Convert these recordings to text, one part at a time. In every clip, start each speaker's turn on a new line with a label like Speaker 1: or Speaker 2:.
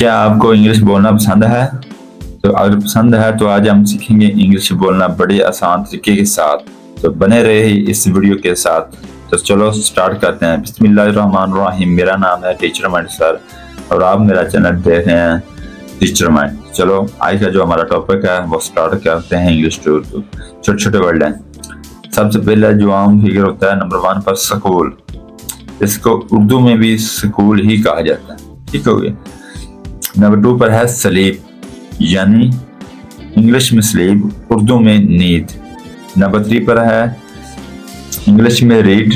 Speaker 1: क्या आपको इंग्लिश बोलना पसंद है? तो अगर पसंद है तो आज हम सीखेंगे इंग्लिश बोलना बड़े आसान तरीके के साथ। तो बने रहे इस वीडियो के साथ। तो चलो स्टार्ट करते हैं। बिस्मिल्लाहिर्रहमानिर्रहीम। मेरा नाम है टीचर माइंड सर और आप मेरा चैनल देख रहे हैं टीचर माइंड। चलो आज का जो हमारा टॉपिक है वो स्टार्ट करते हैं। इंग्लिश टू छोटे छोटे वर्ड हैं। सबसे पहले जो आम फिगर होता है नंबर 1 पर स्कूल। इसको उर्दू में भी स्कूल ही कहा जाता है, ठीक हो गया। नंबर 2 पर है स्लीप, यानी इंग्लिश में स्लीप, उर्दू में नींद। नंबर 3 पर है इंग्लिश में रीड,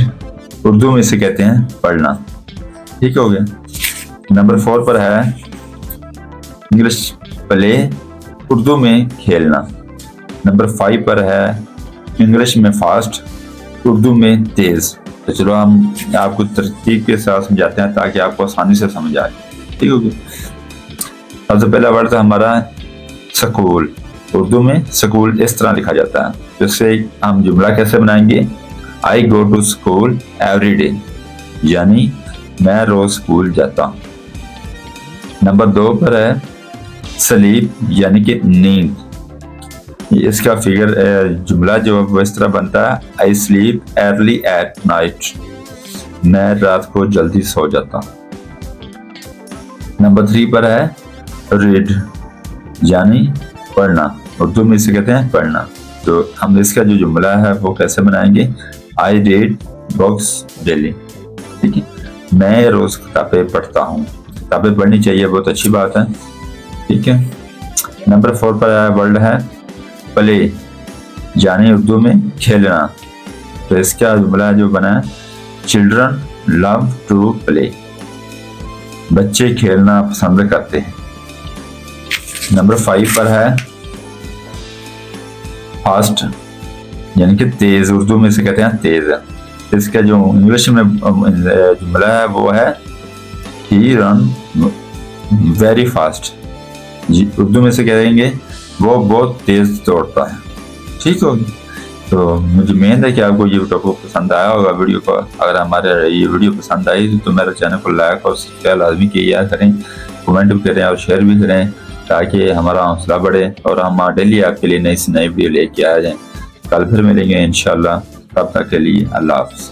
Speaker 1: उर्दू में इसे कहते हैं पढ़ना, ठीक हो गया। नंबर 4 पर है इंग्लिश प्ले, उर्दू में खेलना। नंबर 5 पर है इंग्लिश में फास्ट, उर्दू में तेज। तो चलो हम आपको तरतीब के साथ समझाते हैं ताकि आपको आसानी से समझ आए, ठीक हो गया। सबसे पहला वर्ड था हमारा स्कूल। उर्दू में स्कूल इस तरह लिखा जाता है। तो इससे हम जुमला कैसे बनाएंगे? I go to school every day, यानी मैं रोज स्कूल जाता हूँ। नंबर 2 पर है स्लीप, यानी कि नींद। इसका फिगर जुमला जो वो इस तरह बनता है, I sleep early at night, मैं रात को जल्दी सो जाता हूँ। नंबर 3 पर है रीड, यानी पढ़ना, उर्दू में इसे कहते हैं पढ़ना। तो हम इसका जो जुमला है वो कैसे बनाएंगे? आई रीड बुक्स डेली, ठीक है, मैं रोज किताबें पढ़ता हूँ। किताबें पढ़नी चाहिए, बहुत अच्छी बात है, ठीक है। नंबर 4 पर वर्ड है प्ले, यानी उर्दू में खेलना। तो इसका जुमला जो बना है, चिल्ड्रन लव टू प्ले, बच्चे खेलना पसंद करते हैं। नंबर 5 पर है फास्ट, यानी कि तेज, उर्दू में इसे कहते हैं तेज। इसका जो इंग्लिश में जुमला है वो है ही रन वेरी फास्ट, उर्दू में से कहेंगे वो बहुत तेज दौड़ता है, ठीक हो। तो मुझे उम्मीद है कि आपको ये टॉपिक पसंद आया होगा वीडियो को। अगर हमारे ये वीडियो पसंद आई तो मेरे चैनल को लाइक और सब्सक्राइब लाजमी किया करें, कमेंट भी करें और शेयर भी करें ताकि हमारा हौसला बढ़े और हम डेली आपके लिए नई से नई वीडियो लेके आ जाएं। कल फिर मिलेंगे इंशाल्लाह, तब तक के लिए अल्लाह हाफ़िज़।